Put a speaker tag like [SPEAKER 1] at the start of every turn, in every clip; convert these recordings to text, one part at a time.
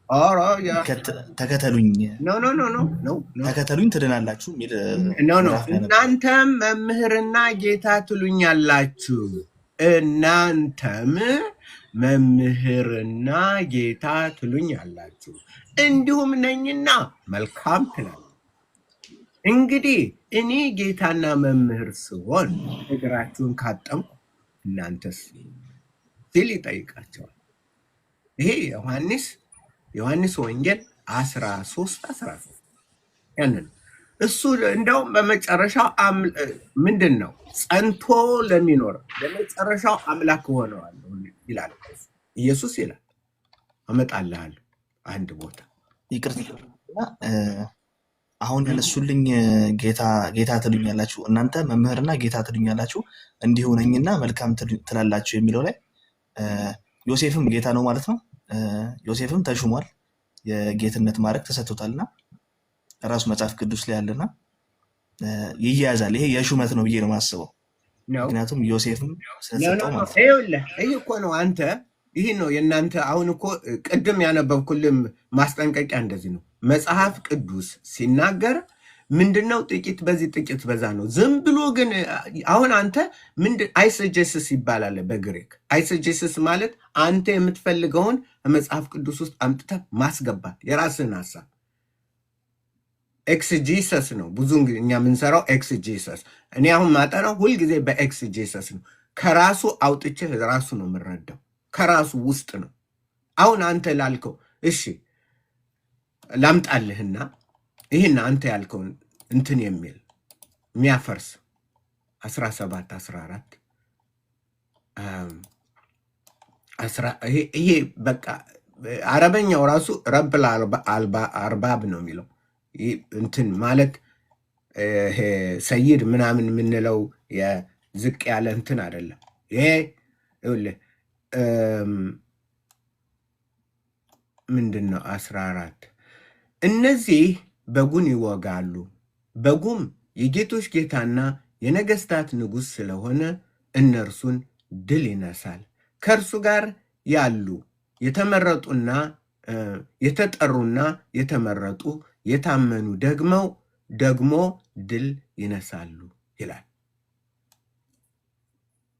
[SPEAKER 1] ኦሮ ያ
[SPEAKER 2] ተከተሉኝ
[SPEAKER 1] ኖ ኖ ኖ ኖ ኖ
[SPEAKER 2] ተከተሉኝ ትድናላችሁ የሚል
[SPEAKER 1] ኖ ኖ
[SPEAKER 2] ምዕራፍ ላይ ነበር።
[SPEAKER 1] እናንተም መምህርና ጌታ ትሉኛላችሁ እናንተም መምህርና ጌታ ትሉኛላችሁ እንዲሁም ነኝና መልካም ትላለህ። እንግዲህ እኔ ጌታና መምህር ስሆን እግራችሁን ካጠምኩ እናንተስ ሲል ይጠይቃቸዋል። ይሄ ዮሐንስ ወንጌል 13 ያንን እሱ እንደውም በመጨረሻው ምንድን ነው ጸንቶ ለሚኖር በመጨረሻው አምላክ ሆነዋለሁ ይላል ኢየሱስ ይላል። አመጣልሃለሁ አንድ ቦታ
[SPEAKER 2] ይቅርታ አሁን ያነሱልኝ ጌታ ትሉኛላችሁ እናንተ መምህርና ጌታ ትሉኛላችሁ እንዲሁ ነኝና መልካም ትላላችሁ የሚለው ላይ ዮሴፍም ጌታ ነው ማለት ነው። ዮሴፍም ተሹሟል፣ የጌትነት ማዕረግ ተሰጥቶታልና ራሱ መጽሐፍ ቅዱስ ላይ ያለና ይያዛል። ይሄ የሹመት ነው ብዬ ነው የማስበው። ምክንያቱም ዮሴፍም ስለተሰጠው ማለት ነው።
[SPEAKER 1] ይሄ እኮ ነው አንተ ይሄ ነው የእናንተ አሁን እኮ ቅድም ያነበብኩልም ማስጠንቀቂያ እንደዚህ ነው። መጽሐፍ ቅዱስ ሲናገር ምንድነው ጥቂት በዚህ ጥቂት በዛ ነው። ዝም ብሎ ግን አሁን አንተ አይሰጀስስ ይባላል በግሪክ። አይሰጀስስ ማለት አንተ የምትፈልገውን መጽሐፍ ቅዱስ ውስጥ አምጥተህ ማስገባት የራስህን ሐሳብ። ኤክስጂሰስ ነው ብዙን ጊዜ እኛ የምንሰራው ኤክስጂሰስ። እኔ አሁን ማጠናው ሁልጊዜ በኤክስጂሰስ ነው። ከራሱ አውጥቼ ራሱ ነው የምረዳው፣ ከራሱ ውስጥ ነው። አሁን አንተ ላልከው እሺ ላምጣልህና ይህን አንተ ያልከውን እንትን የሚል የሚያፈርስ 17 14 ይሄ በቃ አረበኛው ራሱ ረብል አርባብ ነው የሚለው እንትን ማለት ሰይድ ምናምን የምንለው የዝቅ ያለ እንትን አይደለም። ይሄ ምንድን ነው 14 እነዚህ በጉን ይወጋሉ፣ በጉም የጌቶች ጌታና የነገስታት ንጉሥ ስለሆነ እነርሱን ድል ይነሳል። ከእርሱ ጋር ያሉ የተመረጡና የተጠሩና የተመረጡ የታመኑ ደግሞ ድል ይነሳሉ ይላል።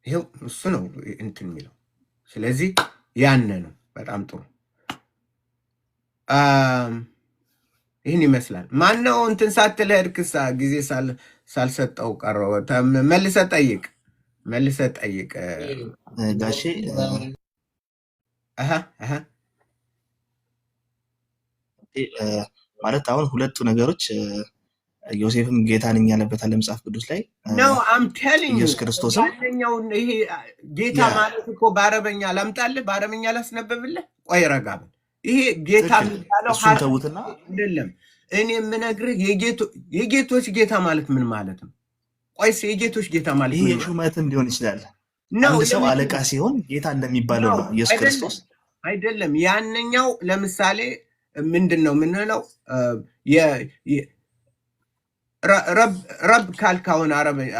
[SPEAKER 1] ይሄው እሱ ነው እንትን የሚለው። ስለዚህ ያነ ነው። በጣም ጥሩ። ይህን ይመስላል። ማነው እንትን ሳትል ሄድክሳ ጊዜ ሳልሰጠው ቀረው። መልሰህ ጠይቅ
[SPEAKER 2] ጋሼ። ማለት አሁን ሁለቱ ነገሮች ዮሴፍም ጌታ ነኝ ያለበት አለ መጽሐፍ ቅዱስ ላይ
[SPEAKER 1] ነው።
[SPEAKER 2] ኢየሱስ ክርስቶስም
[SPEAKER 1] ይሄ ጌታ ማለት እኮ በአረበኛ ላምጣልህ፣ በአረበኛ ላስነበብልህ። ቆይ ረጋ በል። ይሄ ጌታ የሚባለው
[SPEAKER 2] ተውትና
[SPEAKER 1] አይደለም። እኔ የምነግርህ የጌቶች ጌታ ማለት ምን ማለት ነው? ቆይስ የጌቶች ጌታ ማለት
[SPEAKER 2] ይሄ ሹመትም ሊሆን ይችላል። አንድ ሰው አለቃ ሲሆን ጌታ እንደሚባለው ነው ኢየሱስ ክርስቶስ
[SPEAKER 1] አይደለም። ያንኛው ለምሳሌ ምንድን ነው የምንለው? ረብ ካልክ አሁን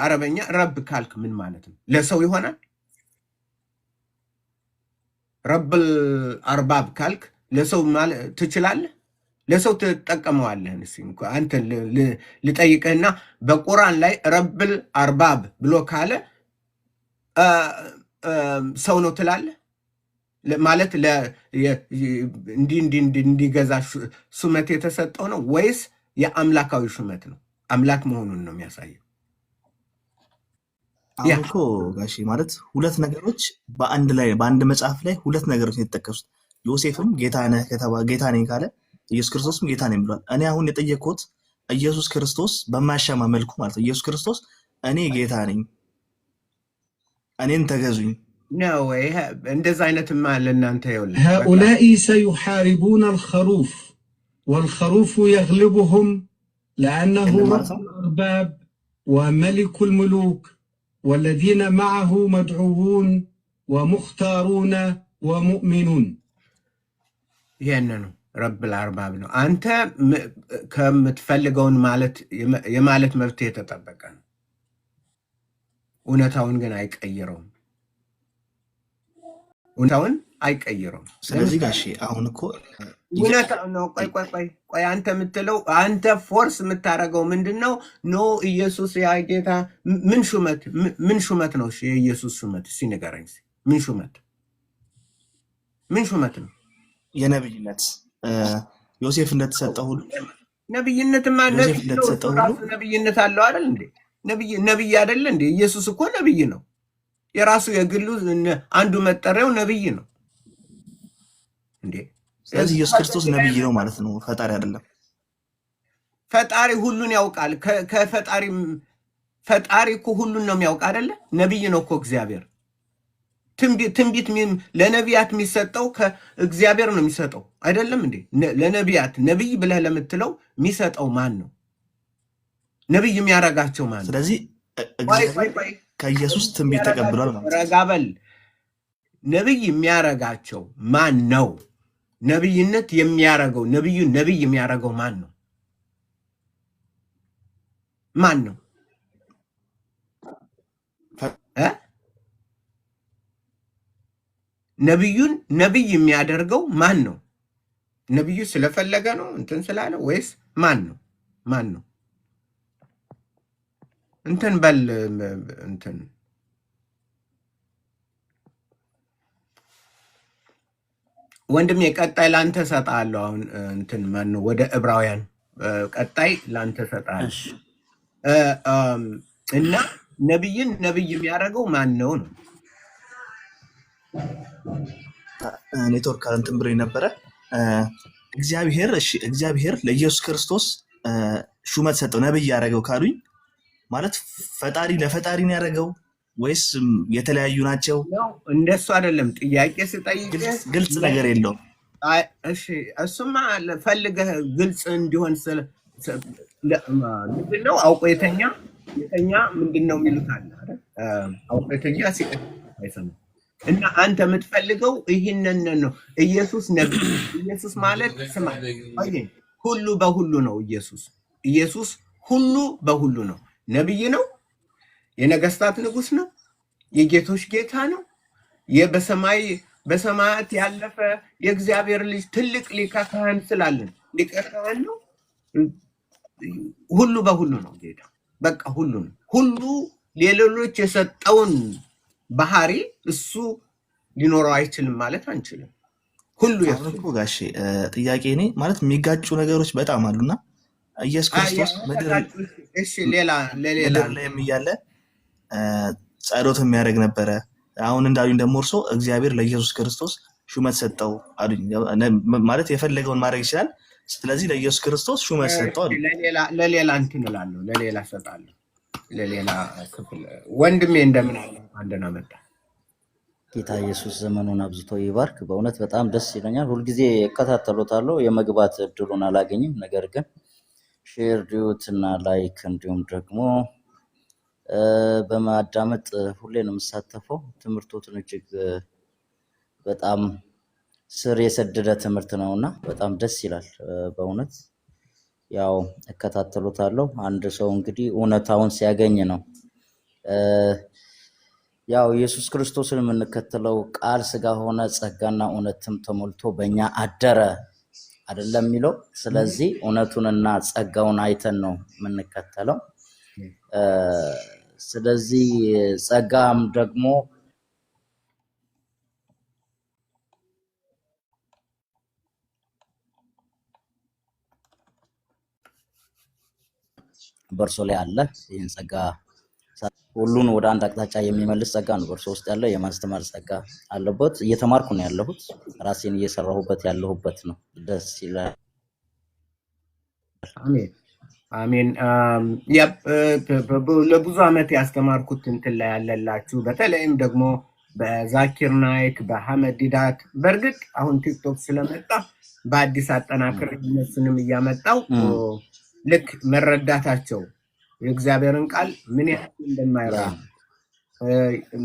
[SPEAKER 1] አረበኛ ረብ ካልክ ምን ማለት ነው? ለሰው ይሆናል። ረብል አርባብ ካልክ ለሰው ትችላለህ፣ ለሰው ትጠቀመዋለህን? አንተ ልጠይቅህና በቁርአን ላይ ረብል አርባብ ብሎ ካለ ሰው ነው ትላለህ ማለት እንዲገዛ ሹመት የተሰጠው ነው ወይስ የአምላካዊ ሹመት ነው? አምላክ መሆኑን ነው የሚያሳየው።
[SPEAKER 2] አሁን እኮ ጋሼ ማለት ሁለት ነገሮች በአንድ መጽሐፍ ላይ ሁለት ነገሮች የተጠቀሱት። ዮሴፍም ጌታ ነኝ ካለ ኢየሱስ ክርስቶስም ጌታ ነኝ ብሏል። እኔ አሁን የጠየቅኩት ኢየሱስ ክርስቶስ በማያሻማ መልኩ ማለት ነው ኢየሱስ ክርስቶስ እኔ ጌታ ነኝ እኔን ተገዙኝ
[SPEAKER 1] ነው እንደዛ አይነትማ ለእናንተ ይኸውልህ
[SPEAKER 3] هؤلاء سيحاربون الخروف والخروف يغلبهم لأنه رب الأرباب وملك الملوك والذين معه مدعوون ومختارون ومؤمنون
[SPEAKER 1] ነው ረብ الأرباب ነው። አንተ ከምትፈልገውን የማለት መብት የተጠበቀ ነው። እውነታውን ግን አይቀይረውም። እውነታውን አይቀይረውም።
[SPEAKER 2] ስለዚህ ጋሼ አሁን እኮ
[SPEAKER 1] እውነት ነው። ቆይ አንተ የምትለው አንተ ፎርስ የምታደርገው ምንድን ነው? ኖ ኢየሱስ ያ ጌታ ምን ሹመት ነው? የኢየሱስ ሹመት እስኪ ንገረኝ። ምን ሹመት ነው?
[SPEAKER 2] የነብይነት ዮሴፍ እንደተሰጠ ሁሉ
[SPEAKER 1] ነብይነትማ ነብይነት አለው አይደል እንዴ? ነብይ አይደለ እንዴ? ኢየሱስ እኮ ነብይ ነው። የራሱ የግሉ አንዱ መጠሪያው ነብይ ነው እንዴ።
[SPEAKER 2] ስለዚህ ኢየሱስ ክርስቶስ ነብይ ነው ማለት ነው፣ ፈጣሪ አይደለም።
[SPEAKER 1] ፈጣሪ ሁሉን ያውቃል። ፈጣሪ እኮ ሁሉን ነው የሚያውቅ አይደለ? ነብይ ነው እኮ እግዚአብሔር። ትንቢት ለነቢያት የሚሰጠው ከእግዚአብሔር ነው የሚሰጠው አይደለም እንዴ? ለነቢያት ነብይ ብለህ ለምትለው የሚሰጠው ማን ነው? ነብይ የሚያረጋቸው ማን ነው?
[SPEAKER 2] ስለዚህ ከኢየሱስ ትንቢት ተቀብሏል ማለት ነው።
[SPEAKER 1] ረጋበል ነብይ የሚያረጋቸው ማን ነው? ነብይነት የሚያረገው ነብይ የሚያረገው ማን ነው? ነብዩን ነብይ የሚያደርገው ማን ነው? ነብዩ ስለፈለገ ነው እንትን ስላለ ወይስ ማን ነው? እንትን በል እንትን ወንድሜ ቀጣይ ላንተ ሰጣለሁ። አሁን እንትን ማን ነው? ወደ ዕብራውያን ቀጣይ ላንተ ሰጣለሁ እና ነብይን ነብይ የሚያደርገው ማን ነው?
[SPEAKER 2] ኔትወርክ እንትን ብሎ ነበረ። እግዚአብሔር ለኢየሱስ ክርስቶስ ሹመት ሰጠው፣ ነብይ ያደረገው ካሉኝ ማለት ፈጣሪ ለፈጣሪ ነው ያደረገው ወይስ የተለያዩ ናቸው?
[SPEAKER 1] እንደሱ አይደለም። ጥያቄ ስጠይቅ
[SPEAKER 2] ግልጽ ነገር የለውም።
[SPEAKER 1] እሺ እሱማ ፈልገህ ግልጽ እንዲሆን ምንድነው አውቆ የተኛ ምንድነው የሚሉት አለ አይደል? አውቆ የተኛ አይሰማም። እና አንተ የምትፈልገው ይህንን ነው። ኢየሱስ ነብይ፣ ኢየሱስ ማለት ስማ ሁሉ በሁሉ ነው። ኢየሱስ ሁሉ በሁሉ ነው። ነብይ ነው። የነገስታት ንጉስ ነው። የጌቶች ጌታ ነው። በሰማያት ያለፈ የእግዚአብሔር ልጅ ትልቅ ሊቀ ካህን ስላለን ሊቀ ካህን ነው። ሁሉ በሁሉ ነው ጌታ። በቃ ሁሉ ነው። ሁሉ ሌሎች የሰጠውን ባህሪ እሱ ሊኖረው አይችልም ማለት አንችልም። ሁሉ
[SPEAKER 2] እኮ ጋሼ ጥያቄ እኔ ማለት የሚጋጩ ነገሮች በጣም አሉና ኢየሱስ ክርስቶስ ምድር ላይም እያለ ጸሎት የሚያደርግ ነበረ። አሁን እንዳሉኝ ደግሞ እርሶ እግዚአብሔር ለኢየሱስ ክርስቶስ ሹመት ሰጠው አሉኝ። ማለት የፈለገውን ማድረግ ይችላል። ስለዚህ ለኢየሱስ ክርስቶስ ሹመት ሰጠው አሉኝ።
[SPEAKER 1] ለሌላ እንትን እላለሁ፣ ለሌላ ሰጣለሁ፣ ለሌላ ክፍል። ወንድሜ እንደምን አለ? አንደና መጣ።
[SPEAKER 4] ጌታ ኢየሱስ ዘመኑን አብዝቶ ይባርክ። በእውነት በጣም ደስ ይለኛል። ሁልጊዜ እከታተሎታለሁ። የመግባት እድሉን አላገኝም። ነገር ግን ሼር ዲዩት እና ላይክ እንዲሁም ደግሞ በማዳመጥ ሁሌ ነው የምሳተፈው። ትምህርቶትን እጅግ በጣም ስር የሰደደ ትምህርት ነውና በጣም ደስ ይላል። በእውነት ያው እከታተሎታለሁ። አንድ ሰው እንግዲህ እውነታውን ሲያገኝ ነው ያው ኢየሱስ ክርስቶስን የምንከተለው። ቃል ስጋ ሆነ ጸጋና እውነትም ተሞልቶ በእኛ አደረ አይደለም የሚለው። ስለዚህ እውነቱንና ጸጋውን አይተን ነው የምንከተለው። ስለዚህ ጸጋም ደግሞ በእርሶ ላይ አለ። ይህን ጸጋ ሁሉን ወደ አንድ አቅጣጫ የሚመልስ ጸጋ ነው በእርሶ ውስጥ ያለ። የማስተማር ጸጋ አለበት። እየተማርኩ ነው ያለሁት። ራሴን እየሰራሁበት ያለሁበት ነው። ደስ ይላል።
[SPEAKER 1] አሜን። ለብዙ ዓመት ያስተማርኩት እንትን ላይ ያለላችሁ በተለይም ደግሞ በዛኪር ናይክ በሐመድ ዲዳት፣ በእርግጥ አሁን ቲክቶክ ስለመጣ በአዲስ አጠናክር እነሱንም እያመጣው ልክ መረዳታቸው የእግዚአብሔርን ቃል ምን ያህል እንደማይረዳ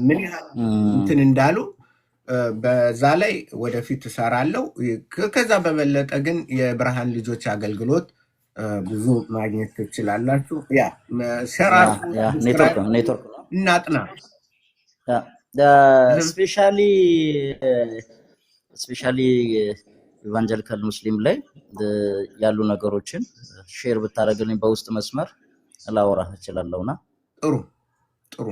[SPEAKER 1] ምን ያህል እንትን እንዳሉ በዛ ላይ ወደፊት እሰራለሁ። ከዛ በበለጠ ግን የብርሃን ልጆች አገልግሎት ብዙ ማግኘት ትችላላችሁ። ያ ሸራሱ እናጥና
[SPEAKER 4] ስፔሻሊ ስፔሻሊ ኢቫንጀሊካል ሙስሊም ላይ ያሉ ነገሮችን ሼር ብታደርግልኝ በውስጥ መስመር ላወራ እችላለሁና
[SPEAKER 1] ጥሩ ጥሩ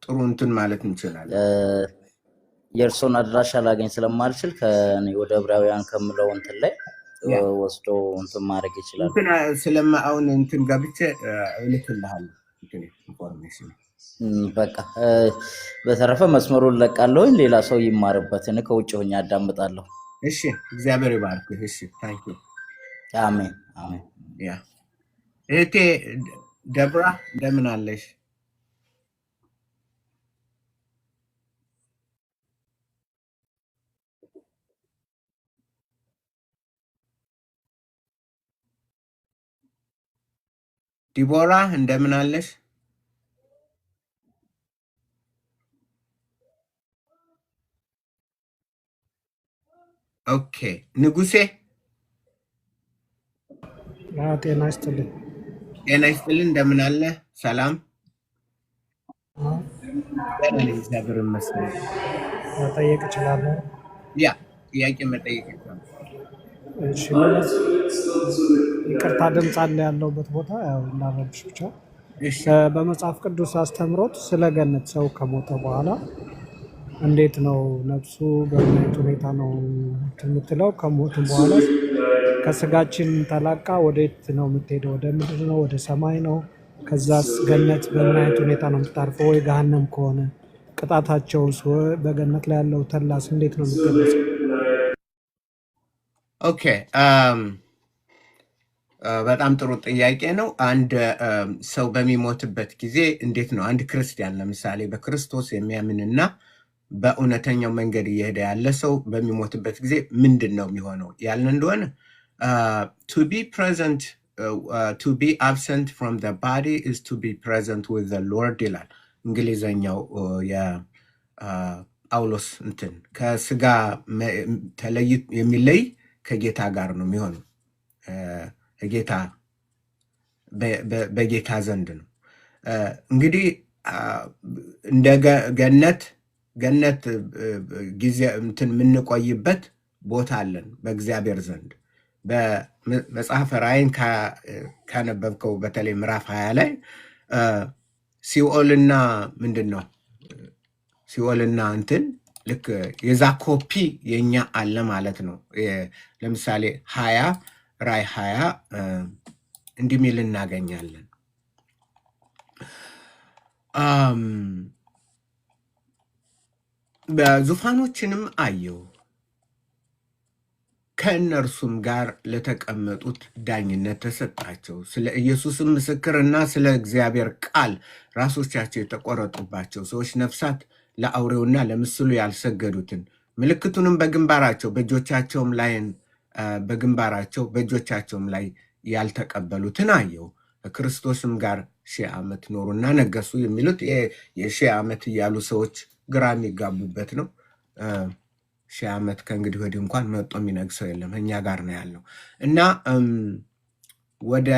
[SPEAKER 1] ጥሩ እንትን ማለት እንችላለን።
[SPEAKER 4] የእርሶን አድራሻ ላገኝ ስለማልችል ከኔ ወደ ዕብራውያን ከምለው እንትን ላይ ወስዶ እንትን ማድረግ ይችላል።
[SPEAKER 1] እንትን ስለማአውን እንትን ገብቼ እልክልሃለሁ እንትን ኢንፎርሜሽን።
[SPEAKER 4] በቃ በተረፈ መስመሩን ለቃለሁ፣ ሌላ ሰው ይማርበት። እኔ ከውጭ ሆኜ አዳምጣለሁ።
[SPEAKER 1] እሺ፣ እግዚአብሔር ይባርክህ። እሺ፣ ታንክ ዩ።
[SPEAKER 4] አሜን አሜን።
[SPEAKER 1] ያ እህቴ ደብራ እንደምን አለሽ? ዲቦራ እንደምን አለሽ? ኦኬ ንጉሴ
[SPEAKER 5] ጤና ይስጥልኝ።
[SPEAKER 1] ጤና ይስጥልኝ። እንደምን አለ? ሰላም እግዚአብሔር ይመስገን።
[SPEAKER 5] መጠየቅ እችላለሁ?
[SPEAKER 1] ያ ጥያቄ መጠየቅ ይችላል።
[SPEAKER 5] እሺ፣ ይቅርታ ድምፅ አለ ያለውበት ቦታ ያው እንዳረብሽ ብቻ። በመጽሐፍ ቅዱስ አስተምሮት ስለ ገነት ሰው ከሞተ በኋላ እንዴት ነው ነፍሱ በምን ሁኔታ ነው የምትለው? ከሞትም በኋላ ከስጋችን ተላቃ ወዴት ነው የምትሄደው? ወደ ምድር ነው? ወደ ሰማይ ነው? ከዛስ ገነት በምን አይነት ሁኔታ ነው የምታርፈው? ወይ ገሃነም ከሆነ ቅጣታቸውስ? በገነት ላይ ያለው ተላስ እንዴት ነው የሚገለጸው?
[SPEAKER 1] ኦኬ በጣም ጥሩ ጥያቄ ነው። አንድ ሰው በሚሞትበት ጊዜ እንዴት ነው አንድ ክርስቲያን ለምሳሌ በክርስቶስ የሚያምንና በእውነተኛው መንገድ እየሄደ ያለ ሰው በሚሞትበት ጊዜ ምንድን ነው የሚሆነው ያልን እንደሆነ to be present to be absent from the body is to be present with the Lord ይላል እንግሊዘኛው የጳውሎስ እንትን ከስጋ የሚለይ ከጌታ ጋር ነው የሚሆነው ጌታ በጌታ ዘንድ ነው። እንግዲህ እንደ ገነት ጊዜ እንትን የምንቆይበት ቦታ አለን በእግዚአብሔር ዘንድ። በመጽሐፈ ራእይን ካነበብከው በተለይ ምዕራፍ 20 ላይ ሲኦልና ምንድን ነው ሲኦልና እንትን ልክ የዛ ኮፒ የኛ አለ ማለት ነው። ለምሳሌ 20 ራእይ 20 እንዲህ ሚል እናገኛለን። በዙፋኖችንም አየው ከእነርሱም ጋር ለተቀመጡት ዳኝነት ተሰጣቸው። ስለ ኢየሱስም ምስክርና ስለ እግዚአብሔር ቃል ራሶቻቸው የተቆረጡባቸው ሰዎች ነፍሳት ለአውሬውና ለምስሉ ያልሰገዱትን ምልክቱንም በግንባራቸው በእጆቻቸውም ላይ ያልተቀበሉትን አየው። ከክርስቶስም ጋር 1000 ዓመት ኖሩና ነገሱ። የሚሉት የ1000 ዓመት እያሉ ሰዎች ግራ የሚጋቡበት ነው። 1000 ዓመት ከእንግዲህ ወዲህ እንኳን መጦ የሚነግሰው የለም፣ እኛ ጋር ነው ያለው እና ወደ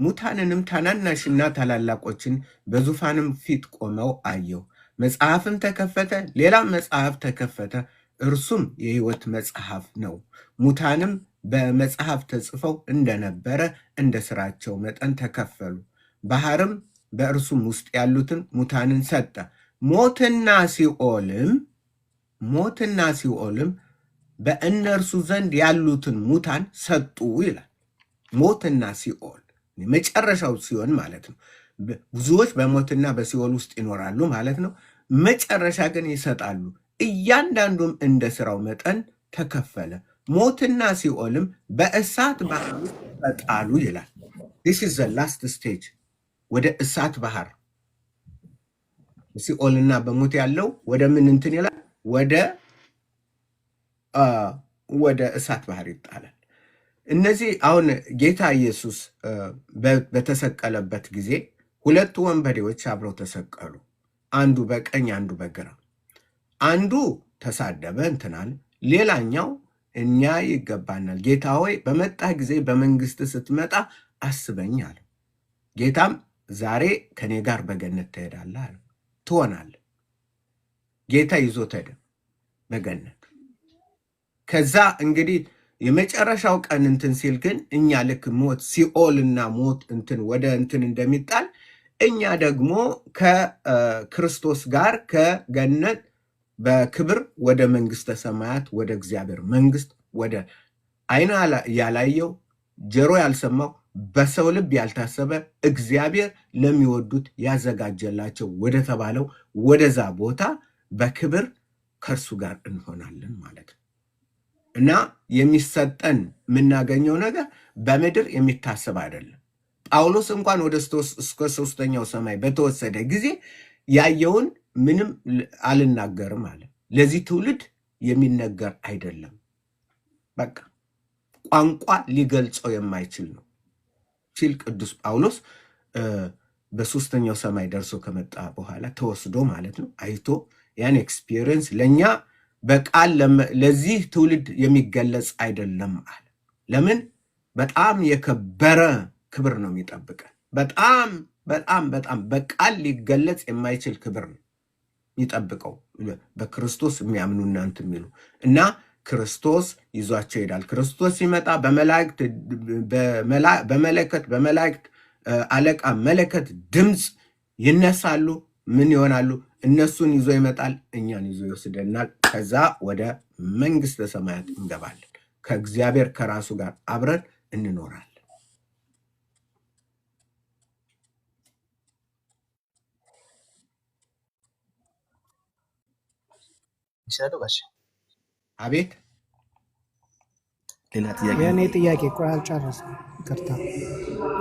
[SPEAKER 1] ሙታንንም ታናናሽና ታላላቆችን በዙፋንም ፊት ቆመው አየው። መጽሐፍም ተከፈተ፣ ሌላም መጽሐፍ ተከፈተ፣ እርሱም የሕይወት መጽሐፍ ነው። ሙታንም በመጽሐፍ ተጽፈው እንደነበረ እንደ ስራቸው መጠን ተከፈሉ። ባህርም በእርሱም ውስጥ ያሉትን ሙታንን ሰጠ። ሞትና ሲኦልም በእነርሱ ዘንድ ያሉትን ሙታን ሰጡ ይላል። ሞትና ሲኦል መጨረሻው ሲሆን ማለት ነው። ብዙዎች በሞትና በሲኦል ውስጥ ይኖራሉ ማለት ነው። መጨረሻ ግን ይሰጣሉ። እያንዳንዱም እንደ ስራው መጠን ተከፈለ። ሞትና ሲኦልም በእሳት ባህር ውስጥ ተጣሉ ይላል። this is the last stage ወደ እሳት ባህር ሲኦልና በሞት ያለው ወደ ምን እንትን ይላል? ወደ እሳት ባህር ይጣላል። እነዚህ አሁን ጌታ ኢየሱስ በተሰቀለበት ጊዜ 2 ወንበዴዎች አብረው ተሰቀሉ። አንዱ በቀኝ አንዱ በግራ። አንዱ ተሳደበ እንትናል፣ ሌላኛው እኛ ይገባናል ጌታ ሆይ በመጣ ጊዜ በመንግስት ስትመጣ አስበኝ አለ። ጌታም ዛሬ ከኔ ጋር በገነት ትሄዳለህ አለ። ትሆናለህ። ጌታ ይዞት ሄደ። በገነት። ከዛ እንግዲህ የመጨረሻው ቀን እንትን ሲል ግን እኛ ልክ ሞት ሲኦልና ሞት እንትን ወደ እንትን እንደሚጣል እኛ ደግሞ ከክርስቶስ ጋር ከገነት በክብር ወደ መንግስተ ሰማያት ወደ እግዚአብሔር መንግስት ወደ ዓይን ያላየው ጆሮ ያልሰማው በሰው ልብ ያልታሰበ እግዚአብሔር ለሚወዱት ያዘጋጀላቸው ወደ ተባለው ወደዛ ቦታ በክብር ከእርሱ ጋር እንሆናለን ማለት ነው። እና የሚሰጠን የምናገኘው ነገር በምድር የሚታሰብ አይደለም። ጳውሎስ እንኳን ወደ እስከ ሶስተኛው ሰማይ በተወሰደ ጊዜ ያየውን ምንም አልናገርም አለ። ለዚህ ትውልድ የሚነገር አይደለም። በቃ ቋንቋ ሊገልጸው የማይችል ነው ሲል ቅዱስ ጳውሎስ በሶስተኛው ሰማይ ደርሶ ከመጣ በኋላ ተወስዶ ማለት ነው አይቶ ያን ኤክስፒሪየንስ ለኛ በቃል ለዚህ ትውልድ የሚገለጽ አይደለም አለ። ለምን? በጣም የከበረ ክብር ነው የሚጠብቀን። በጣም በጣም በጣም በቃል ሊገለጽ የማይችል ክብር ነው የሚጠብቀው በክርስቶስ የሚያምኑ እናንተ የሚሉ እና ክርስቶስ ይዟቸው ይሄዳል። ክርስቶስ ሲመጣ በመላእክት አለቃ መለከት ድምፅ ይነሳሉ። ምን ይሆናሉ? እነሱን ይዞ ይመጣል፣ እኛን ይዞ ይወስደናል። ከዛ ወደ መንግስተ ሰማያት እንገባለን። ከእግዚአብሔር ከራሱ ጋር አብረን እንኖራለን። አቤት
[SPEAKER 2] ሌላ ጥያቄ?
[SPEAKER 5] የእኔ ጥያቄ ቆይ አልጨረስኩም፣ ይቅርታ።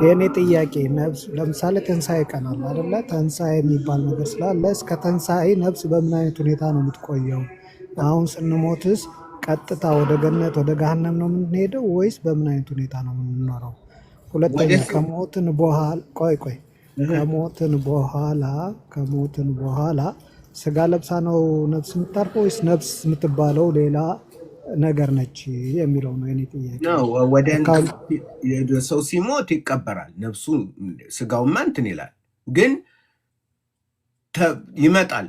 [SPEAKER 5] የእኔ ጥያቄ ነብስ ለምሳሌ ትንሣኤ ቀን አለ አይደለ? ትንሣኤ የሚባል ነገር ስላለ እስከ ትንሣኤ ነብስ በምን አይነት ሁኔታ ነው የምትቆየው? አሁን ስንሞትስ ቀጥታ ወደ ገነት ወደ ገሃነም ነው የምንሄደው ወይስ በምን አይነት ሁኔታ ነው የምንኖረው? ሁለተኛ ከሞትን በኋላ ቆይ ከሞትን በኋላ ስጋ ለብሳ ነው ነብስ የምታርፈው ወይስ ነብስ የምትባለው ሌላ ነገር ነች የሚለው ነው የኔ ጥያቄ።
[SPEAKER 1] ወደ ሰው ሲሞት ይቀበራል። ነብሱ ስጋውማ እንትን ይላል፣ ግን ይመጣል።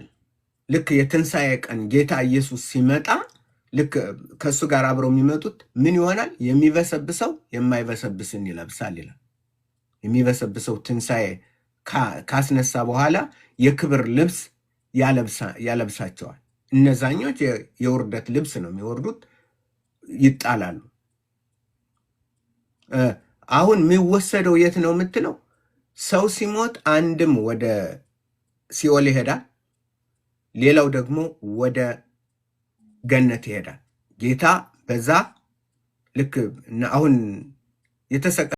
[SPEAKER 1] ልክ የትንሣኤ ቀን ጌታ ኢየሱስ ሲመጣ ልክ ከእሱ ጋር አብረው የሚመጡት ምን ይሆናል? የሚበሰብሰው የማይበሰብስን ይለብሳል ይላል። የሚበሰብሰው ትንሣኤ ካስነሳ በኋላ የክብር ልብስ ያለብሳቸዋል። እነዛኞች የውርደት ልብስ ነው የሚወርዱት፣ ይጣላሉ። አሁን የሚወሰደው የት ነው የምትለው? ሰው ሲሞት አንድም ወደ ሲኦል ይሄዳል፣ ሌላው ደግሞ ወደ ገነት ይሄዳል። ጌታ በዛ ልክ አሁን የተሰቀ